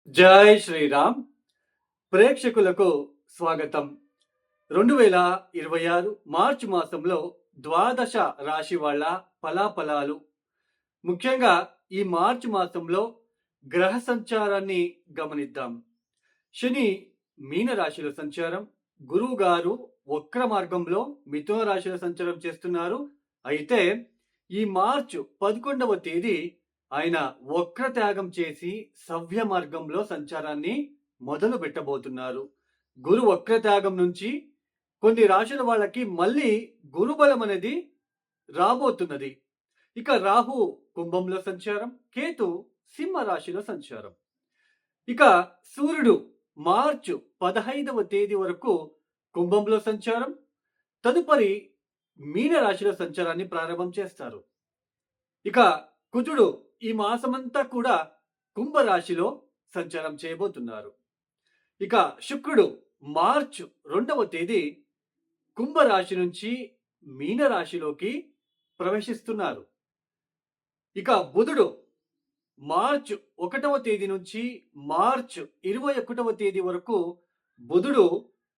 జై శ్రీరామ్. ప్రేక్షకులకు స్వాగతం. 2026 మార్చి మాసంలో ద్వాదశ రాశి వాళ్ళ ఫలాఫలాలు. ముఖ్యంగా ఈ మార్చి మాసంలో గ్రహ సంచారాన్ని గమనిద్దాం. శని మీన రాశిలో సంచారం, గురువు గారు వక్ర మార్గంలో మిథున రాశిలో సంచారం చేస్తున్నారు. అయితే ఈ మార్చు 11వ తేదీ ఆయన వక్ర త్యాగం చేసి సవ్య మార్గంలో సంచారాన్ని మొదలు పెట్టబోతున్నారు. గురు వక్ర త్యాగం నుంచి కొన్ని రాశుల వాళ్ళకి మళ్ళీ గురుబలం అనేది రాబోతున్నది. ఇక రాహు కుంభంలో సంచారం, కేతు సింహ రాశిలో సంచారం. ఇక సూర్యుడు మార్చు 15వ తేదీ వరకు కుంభంలో సంచారం, తదుపరి మీన రాశిలో సంచారాన్ని ప్రారంభం చేస్తారు. ఇక కుజుడు ఈ మాసమంతా కూడా కుంభరాశిలో సంచారం చేయబోతున్నారు. ఇక శుక్రుడు మార్చు 2వ తేదీ కుంభరాశి నుంచి మీన రాశిలోకి ప్రవేశిస్తున్నారు. ఇక బుధుడు మార్చు 1వ తేదీ నుంచి మార్చు 21వ తేదీ వరకు బుధుడు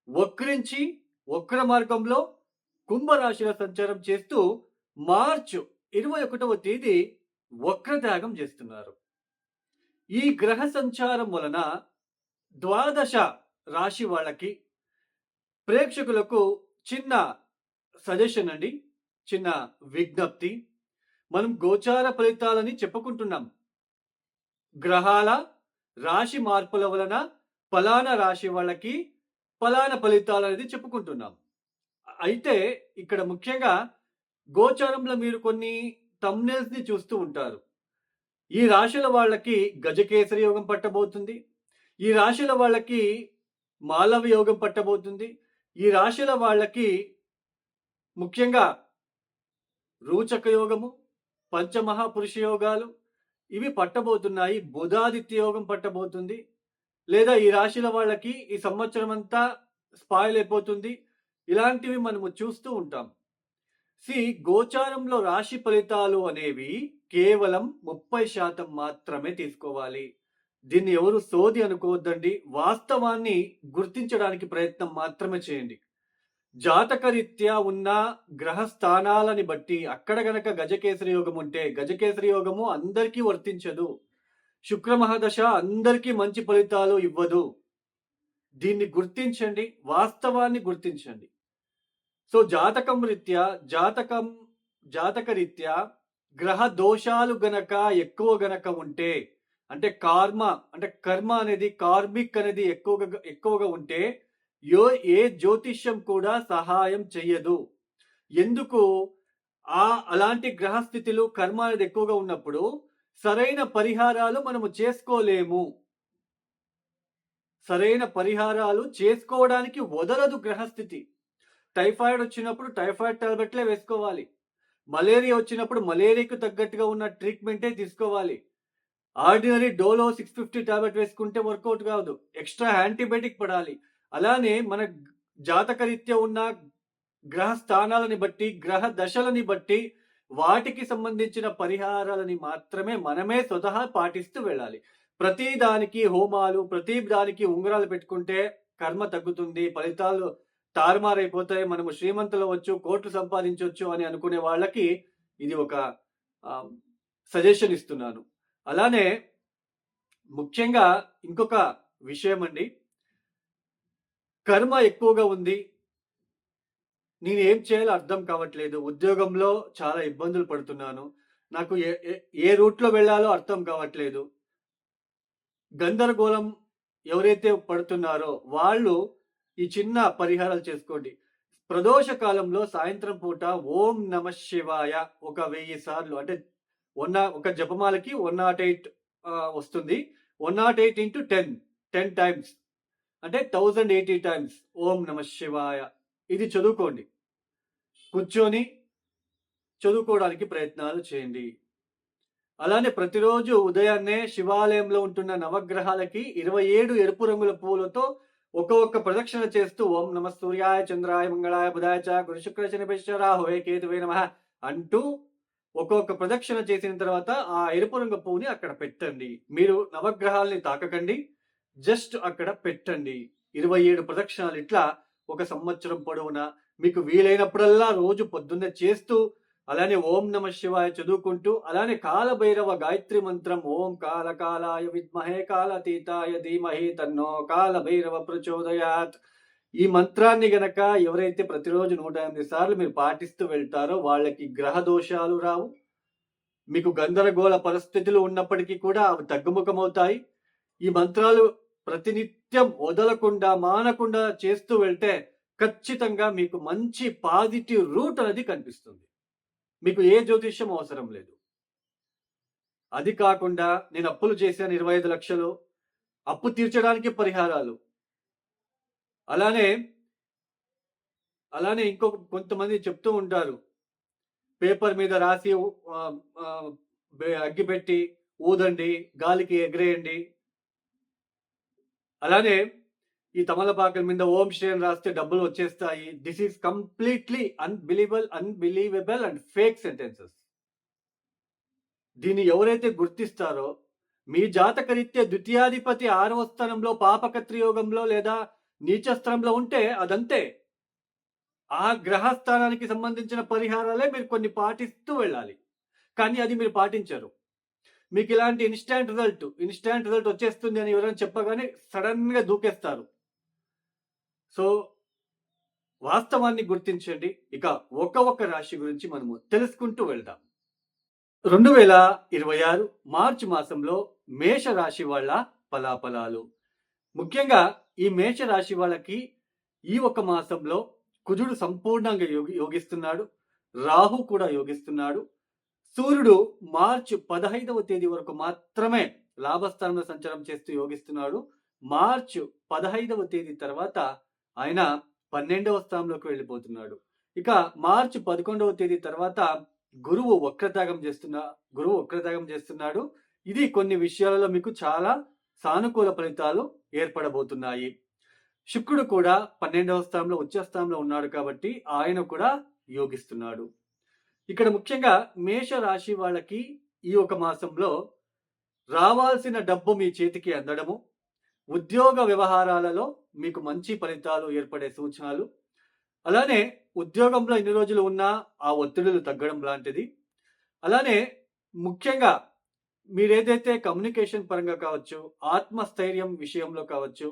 వక్రించి వక్ర మార్గంలో కుంభరాశిలో సంచారం చేస్తూ మార్చు 21వ తేదీ వక్రత్యాగం చేస్తున్నారు. ఈ గ్రహ సంచారం వలన ద్వాదశ రాశి వాళ్ళకి ప్రేక్షకులకు చిన్న సజెషన్ అండి, చిన్న విజ్ఞప్తి. మనం గోచార ఫలితాలని చెప్పుకుంటున్నాం. గ్రహాల రాశి మార్పుల వలన ఫలానా రాశి వాళ్ళకి ఫలానా ఫలితాలు అనేది చెప్పుకుంటున్నాం. అయితే ఇక్కడ ముఖ్యంగా గోచారంలో మీరు కొన్ని థంబ్నెయిల్స్ ని చూస్తూ ఉంటారు. ఈ రాశుల వాళ్ళకి గజకేసరి యోగం పట్టబోతుంది. ఈ రాశుల వాళ్ళకి మాలవ యోగం పట్టబోతుంది. ఈ రాశుల వాళ్ళకి ముఖ్యంగా రూచక యోగము, పంచమహాపురుష యోగాలు ఇవి పట్టబోతున్నాయి. బుధాదిత్య యోగం పట్టబోతుంది. లేదా ఈ రాశుల వాళ్ళకి ఈ సంవత్సరం అంతా స్పాయిల్ అయిపోతుంది. ఇలాంటివి మనము చూస్తూ ఉంటాం. గోచారంలో రాశి ఫలితాలు అనేవి కేవలం 30% మాత్రమే తీసుకోవాలి. దీన్ని ఎవరు సోది అనుకోవద్దండి. వాస్తవాన్ని గుర్తించడానికి ప్రయత్నం మాత్రమే చేయండి. జాతకరీత్యా ఉన్న గ్రహ స్థానాలని బట్టి అక్కడ గనక గజకేసరి యోగం ఉంటే గజకేసరి యోగము అందరికీ వర్తించదు. శుక్ర మహాదశ అందరికీ మంచి ఫలితాలు ఇవ్వదు. దీన్ని గుర్తించండి, వాస్తవాన్ని గుర్తించండి. సో జాతక రీత్యా గ్రహ దోషాలు గనక ఎక్కువ గనక ఉంటే, అంటే కర్మ అనేది కార్మిక్ అనేది ఎక్కువగా ఉంటే ఏ జ్యోతిష్యం కూడా సహాయం చెయ్యదు. ఎందుకు? అలాంటి గ్రహస్థితులు కర్మ అనేది ఎక్కువగా ఉన్నప్పుడు సరైన పరిహారాలు మనము చేసుకోలేము. సరైన పరిహారాలు చేసుకోవడానికి వదలదు గ్రహస్థితి. టైఫాయిడ్ వచ్చినప్పుడు టైఫాయిడ్ టాబ్లెట్లే వేసుకోవాలి. మలేరియా వచ్చినప్పుడు మలేరియాకు తగ్గట్టుగా ఉన్న ట్రీట్మెంటే తీసుకోవాలి. ఆర్డినరీ డోలో 650 టాబ్లెట్ వేసుకుంటే వర్కౌట్ కాదు, ఎక్స్ట్రా యాంటీబయాటిక్ పడాలి. అలానే మన జాతకరీత్యా ఉన్న గ్రహ స్థానాలని బట్టి, గ్రహ దశలని బట్టి వాటికి సంబంధించిన పరిహారాలని మాత్రమే మనమే స్వతహా పాటిస్తూ వెళ్ళాలి. ప్రతి దానికి హోమాలు, ప్రతి దానికి ఉంగరాలు పెట్టుకుంటే కర్మ తగ్గుతుంది, ఫలితాలు తారుమారైపోతాయి, మనము శ్రీమంతులవచ్చు, కోట్లు సంపాదించవచ్చు అని అనుకునే వాళ్ళకి ఇది ఒక సజెషన్ ఇస్తున్నాను. అలానే ముఖ్యంగా ఇంకొక విషయం అండి, కర్మ ఎక్కువగా ఉంది, నేను ఏం చేయాలో అర్థం కావట్లేదు, ఉద్యోగంలో చాలా ఇబ్బందులు పడుతున్నాను, నాకు ఏ రూట్లో వెళ్ళాలో అర్థం కావట్లేదు, గందరగోళం ఎవరైతే పడుతున్నారో వాళ్ళు ఈ చిన్న పరిహారాలు చేసుకోండి. ప్రదోష కాలంలో సాయంత్రం పూట ఓం నమ శివాయ ఒక 1000 సార్లు, అంటే ఒక జపమాలకి 108 వస్తుంది. 108 into 10 టైమ్స్ అంటే 1080 టైమ్స్ ఓం నమ శివాయ ఇది చదువుకోండి. కూర్చొని చదువుకోవడానికి ప్రయత్నాలు చేయండి. అలానే ప్రతిరోజు ఉదయాన్నే శివాలయంలో ఉంటున్న నవగ్రహాలకి 27 ఎరుపు రంగుల పూలతో ఒక్కొక్క ప్రదక్షిణ చేస్తూ ఓం నమ సూర్యాయ చంద్రాయ మంగళాయ బుధాయ చ గురు శుక్ర శనిశ్చర రాహువే కేతువే నమః అంటూ ఒక్కొక్క ప్రదక్షిణ చేసిన తర్వాత ఆ ఎరుపు రంగు పువ్వుని అక్కడ పెట్టండి. మీరు నవగ్రహాలని తాకకండి. జస్ట్ అక్కడ పెట్టండి. 27 ప్రదక్షిణాలు ఇట్లా ఒక సంవత్సరం పొడవునా మీకు వీలైనప్పుడల్లా రోజు పొద్దున్నే చేస్తూ, అలానే ఓం నమ శివాయ చదువుకుంటూ, అలానే కాలభైరవ గాయత్రి మంత్రం ఓం కాలకాలాయ విద్మహే కాలాతీతాయ ధీమహి తన్నో కాలభైరవ ప్రచోదయాత్. ఈ మంత్రాన్ని గనక ఎవరైతే ప్రతిరోజు 108 సార్లు మీరు పాటిస్తూ వెళ్తారో వాళ్ళకి గ్రహ దోషాలు రావు. మీకు గందరగోళ పరిస్థితులు ఉన్నప్పటికీ కూడా అవి తగ్గుముఖమవుతాయి. ఈ మంత్రాలు ప్రతినిత్యం వదలకుండా, మానకుండా చేస్తూ వెళ్తే ఖచ్చితంగా మీకు మంచి పాజిటివ్ రూట్ అనేది కనిపిస్తుంది. మీకు ఏ జ్యోతిష్యం అవసరం లేదు. అది కాకుండా నేను అప్పులు చేశాను 25 లక్షలు, అప్పు తీర్చడానికి పరిహారాలు. అలానే కొంతమంది చెప్తూ ఉంటారు. పేపర్ మీద రాసి అగ్గిపెట్టి ఊదండి, గాలికి ఎగరేయండి. అలానే ఈ తమలపాకుల మీద ఓం శ్రీ అని రాస్తే డబ్బులు వచ్చేస్తాయి. This is completely unbelievable and fake sentences. దీన్ని ఎవరైతే గుర్తిస్తారో, మీ జాతకరీత్యా ద్వితీయాధిపతి 6వ స్థానంలో పాపకత్రియోగంలో లేదా నీచస్థానంలో ఉంటే అదంతే. ఆ గ్రహస్థానానికి సంబంధించిన పరిహారాలే మీరు కొన్ని పాటిస్తూ వెళ్ళాలి. కానీ అది మీరు పాటించరు. మీకు ఇలాంటి ఇన్స్టాంట్ రిజల్ట్ వచ్చేస్తుంది అని ఎవరైనా చెప్పగానే సడన్ గా దూకేస్తారు. సో వాస్తవాన్ని గుర్తించండి. ఇక ఒక్క రాశి గురించి మనము తెలుసుకుంటూ వెళ్దాం. 2026 మార్చి మాసంలో మేష రాశి వాళ్ళ ఫలాఫలాలు. ముఖ్యంగా ఈ మేష రాశి వాళ్ళకి ఈ ఒక మాసంలో కుజుడు సంపూర్ణంగా యోగిస్తున్నాడు. రాహు కూడా యోగిస్తున్నాడు. సూర్యుడు మార్చి 15వ తేదీ వరకు మాత్రమే లాభస్థానంలో సంచారం చేస్తూ యోగిస్తున్నాడు. మార్చి 15వ తేదీ తర్వాత ఆయన 12వ స్థానంలోకి వెళ్ళిపోతున్నాడు. ఇక మార్చి 11వ తేదీ తర్వాత గురువు వక్రత్యాగం చేస్తున్నాడు. ఇది కొన్ని విషయాలలో మీకు చాలా సానుకూల ఫలితాలు ఏర్పడబోతున్నాయి. శుక్రుడు కూడా 12వ స్థానంలో ఉచ్చ స్థానంలో ఉన్నాడు కాబట్టి ఆయన కూడా యోగిస్తున్నాడు. ఇక్కడ ముఖ్యంగా మేష రాశి వాళ్ళకి ఈ ఒక మాసంలో రావాల్సిన డబ్బు మీ చేతికి అందడము, ఉద్యోగ వ్యవహారాలలో మీకు మంచి ఫలితాలు ఏర్పడే సూచనలు, అలానే ఉద్యోగంలో ఎన్ని రోజులు ఉన్నా ఆ ఒత్తిడులు తగ్గడం లాంటిది. అలానే ముఖ్యంగా మీరేదైతే కమ్యూనికేషన్ పరంగా కావచ్చు, ఆత్మస్థైర్యం విషయంలో కావచ్చు,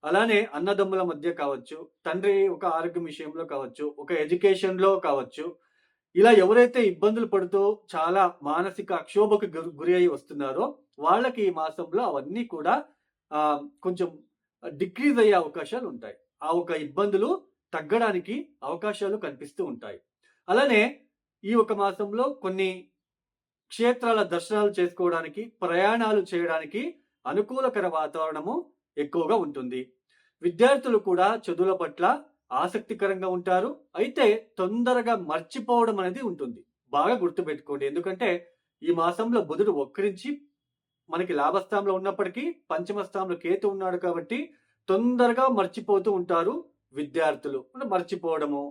అలానే అన్నదమ్ముల మధ్య కావచ్చు, తండ్రి ఒక ఆరోగ్యం విషయంలో కావచ్చు, ఒక ఎడ్యుకేషన్లో కావచ్చు, ఇలా ఎవరైతే ఇబ్బందులు పడుతూ చాలా మానసిక క్షోభకు గురి అయి వస్తున్నారో వాళ్ళకి ఈ మాసంలో అవన్నీ కూడా కొంచెం డిక్రీజ్ అయ్యే అవకాశాలు ఉంటాయి. ఆ ఒక ఇబ్బందులు తగ్గడానికి అవకాశాలు కనిపిస్తూ ఉంటాయి. అలానే ఈ ఒక మాసంలో కొన్ని క్షేత్రాల దర్శనాలు చేసుకోవడానికి, ప్రయాణాలు చేయడానికి అనుకూలకర వాతావరణము ఎక్కువగా ఉంటుంది. విద్యార్థులు కూడా చదువుల పట్ల ఆసక్తికరంగా ఉంటారు. అయితే తొందరగా మర్చిపోవడం అనేది ఉంటుంది. బాగా గుర్తుపెట్టుకోండి. ఎందుకంటే ఈ మాసంలో బుధుడు వక్రించి మనకి లాభస్థానంలో ఉన్నప్పటికీ పంచమ స్థానంలో కేతు ఉన్నాడు కాబట్టి తొందరగా మర్చిపోతూ ఉంటారు విద్యార్థులు. మర్చిపోవడము,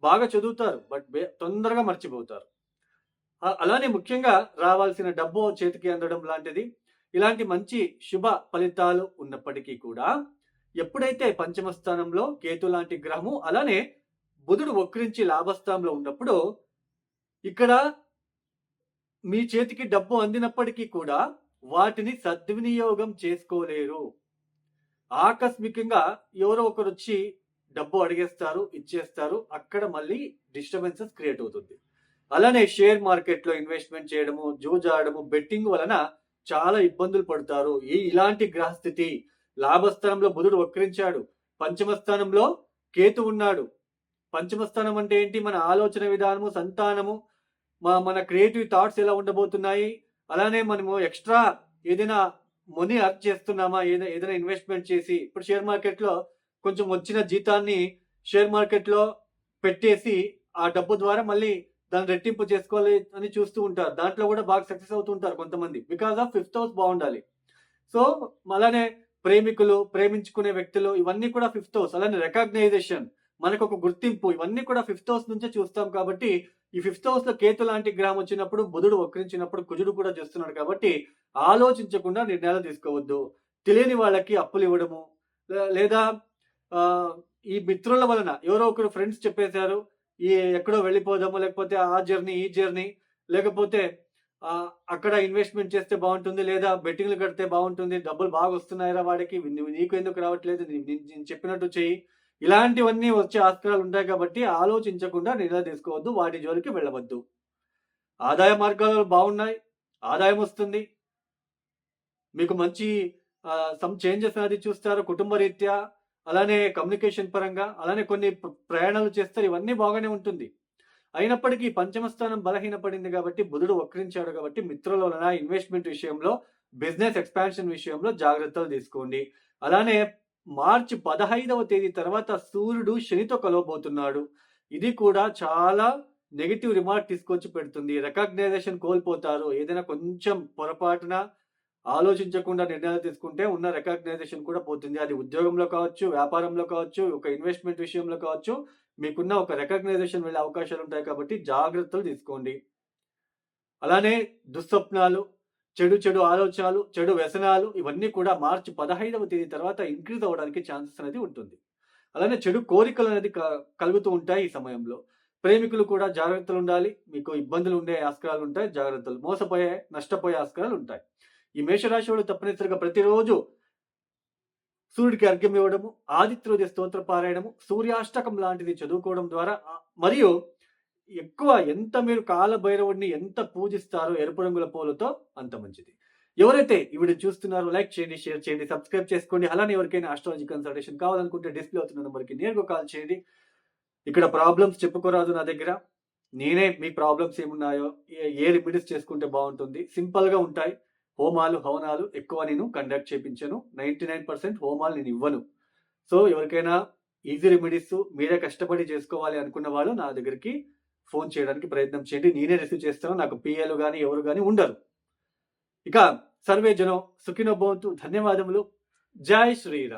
బాగా చదువుతారు బట్ తొందరగా మర్చిపోతారు. అలానే ముఖ్యంగా రావాల్సిన డబ్బు చేతికి అందడం లాంటిది, ఇలాంటి మంచి శుభ ఫలితాలు ఉన్నప్పటికీ కూడా ఎప్పుడైతే పంచమ స్థానంలో కేతు లాంటి గ్రహము, అలానే బుధుడు వక్రించి లాభస్థానంలో ఉన్నప్పుడు ఇక్కడ మీ చేతికి డబ్బు అందినప్పటికీ కూడా వాటిని సద్వినియోగం చేసుకోలేరు. ఆకస్మికంగా ఎవరో ఒకరు వచ్చి డబ్బు అడిగేస్తారు, ఇచ్చేస్తారు. అక్కడ మళ్ళీ డిస్టర్బెన్సెస్ క్రియేట్ అవుతుంది. అలానే షేర్ మార్కెట్లో ఇన్వెస్ట్మెంట్ చేయడము, జూజాడము, బెట్టింగ్ వలన చాలా ఇబ్బందులు పడతారు. ఇలాంటి గ్రహస్థితి, లాభస్థానంలో బుధుడు వక్రించాడు, పంచమ స్థానంలో కేతు ఉన్నాడు. పంచమ స్థానం అంటే ఏంటి? మన ఆలోచన విధానము, సంతానము, మన క్రియేటివ్ థాట్స్ ఎలా ఉండబోతున్నాయి, అలానే మనము ఎక్స్ట్రా ఏదైనా మనీ అర్న్ చేస్తున్నామా, ఏదైనా ఇన్వెస్ట్మెంట్ చేసి, ఇప్పుడు షేర్ మార్కెట్లో కొంచెం వచ్చిన జీతాన్ని షేర్ మార్కెట్లో పెట్టేసి ఆ డబ్బు ద్వారా మళ్ళీ దాన్ని రెట్టింపు చేసుకోవాలి అని చూస్తూ ఉంటారు. దాంట్లో కూడా బాగా సక్సెస్ అవుతూ ఉంటారు కొంతమంది, బికాస్ ఆఫ్ 5th హౌస్ బాగుండాలి. సో అలానే ప్రేమికులు, ప్రేమించుకునే వ్యక్తులు, ఇవన్నీ కూడా 5th హౌస్. అలానే రికగ్నైజేషన్, మనకు ఒక గుర్తింపు, ఇవన్నీ కూడా 5th హౌస్ నుంచే చూస్తాం. కాబట్టి ఈ 5th హౌస్ లో కేతు లాంటి గ్రహం వచ్చినప్పుడు, బుధుడు వక్రించినప్పుడు కుజుడు కూడా చూస్తున్నాడు కాబట్టి ఆలోచించకుండా నిర్ణయాలు తీసుకోవద్దు. తెలియని వాళ్ళకి అప్పులు ఇవ్వడము, లేదా ఈ మిత్రుల వలన ఎవరో ఒకరు ఫ్రెండ్స్ చెప్పేశారు, ఎక్కడో వెళ్ళిపోదాము, లేకపోతే ఆ జర్నీ, ఈ జర్నీ, లేకపోతే అక్కడ ఇన్వెస్ట్‌మెంట్ చేస్తే బావుంటుంది, లేదా బెట్టింగ్‌లు కడితే బావుంటుంది, డబ్బులు బాగొస్తున్నాయిరా వాడికి, నీకు ఎందుకు రావట్లేదు, నేను చెప్పినట్టు చెయ్యి. ఇలాంటివన్నీ వచ్చే ఆస్కారాలుంటాయి కాబట్టి ఆలోచించకుండా నిర్ణయాలు తీసుకోవద్దు. వాటి జోలికి వెళ్ళవద్దు. ఆదాయ మార్గాలు బావున్నాయి. ఆదాయం వస్తుంది. మీకు మంచి సమ్ చేంజెస్ అనేది చూస్తారు కుటుంబ రీత్యా, అలానే కమ్యూనికేషన్ పరంగా, అలానే కొన్ని ప్రయాణాలు చేస్తారు. ఇవన్నీ బాగానే ఉంటుంది. అయినప్పటికీ పంచమ స్థానం బలహీనపడింది కాబట్టి, బుధుడు వక్రించాడు కాబట్టి, మిత్రుల వలన ఇన్వెస్ట్‌మెంట్ విషయంలో, బిజినెస్ ఎక్స్‌పాన్షన్ విషయంలో జాగ్రత్తలు తీసుకోండి. అలానే మార్చి 15వ తేదీ తర్వాత సూర్యుడు శనితో కలవబోతున్నాడు. ఇది కూడా చాలా నెగెటివ్ రిమార్క్ తీసుకొచ్చి పెడుతుంది. రికగ్నైజేషన్ కోల్పోతారు. ఏదైనా కొంచెం పొరపాటున ఆలోచించకుండా నిర్ణయాలు తీసుకుంటే ఉన్న రికగ్నైజేషన్ కూడా పోతుంది. అది ఉద్యోగంలో కావచ్చు, వ్యాపారంలో కావచ్చు, ఒక ఇన్వెస్ట్‌మెంట్ విషయంలో కావచ్చు, మీకున్న ఒక రికగ్నైజేషన్ వెళ్ళే అవకాశాలుంటాయి కాబట్టి జాగ్రత్తలు తీసుకోండి. అలానే దుస్వప్నాలు, చెడు ఆలోచనలు, చెడు వ్యసనాలు ఇవన్నీ కూడా మార్చి 15వ తేదీ తర్వాత ఇంక్రీజ్ అవ్వడానికి ఛాన్సెస్ అనేది ఉంటుంది. అలానే చెడు కోరికలు అనేది కలుగుతూ ఉంటాయి ఈ సమయంలో. ప్రేమికులు కూడా జాగ్రత్తలుండాలి. మీకు ఇబ్బందులు ఉండే ఆస్కారాలుంటాయి. జాగ్రత్తలు. నష్టపోయే ఆస్కారాలుంటాయి. ఈ మేషరాశి వాళ్ళు తప్పనిసరిగా ప్రతిరోజు సూర్యుడికి అర్ఘ్యం ఇవ్వడము, ఆదిత్యోదయ స్తోత్ర పారాయణము, సూర్యాష్టకం లాంటిది చదువుకోవడం ద్వారా మరియు ఎక్కువ ఎంత మీరు కాలభైరవుడిని ఎంత పూజిస్తారో ఎరుపు రంగుల పూలతో అంత మంచిది. ఎవరైతే ఈ వీడియో చూస్తున్నారో లైక్ చేయండి, షేర్ చేయండి, సబ్స్క్రైబ్ చేసుకోండి. అలానే ఎవరికైనా ఆస్ట్రాలజీ కన్సల్టేషన్ కావాలనుకుంటే డిస్ప్లే అవుతున్న నంబర్‌కి నేరుగా కాల్ చేయండి. ఇక్కడ ప్రాబ్లమ్స్ చెప్పుకోరాదు నా దగ్గర. నేనే మీ ప్రాబ్లమ్స్ ఏమున్నాయో, ఏ రెమెడీస్ చేసుకుంటే బావుంటుంది. సింపుల్‌గా ఉంటాయి. హోమాలు, హవనాలు ఎక్కువ నేను కండక్ట్ చేపించను. 99% హోమాలు నేను ఇవ్వను. సో ఎవరికైనా ఈజీ రెమెడీస్ మీరే కష్టపడి చేసుకోవాలి అనుకున్న వాళ్ళు నా దగ్గరికి ఫోన్ చేయడానికి ప్రయత్నం చేయండి. నేనే రిసీవ్ చేస్తాను. నాకు పిఏలు గాని, ఎవరు గాని ఉండరు. ఇక సర్వే జనం సుఖినో భవంతు. ధన్యవాదములు. జై శ్రీరామ్.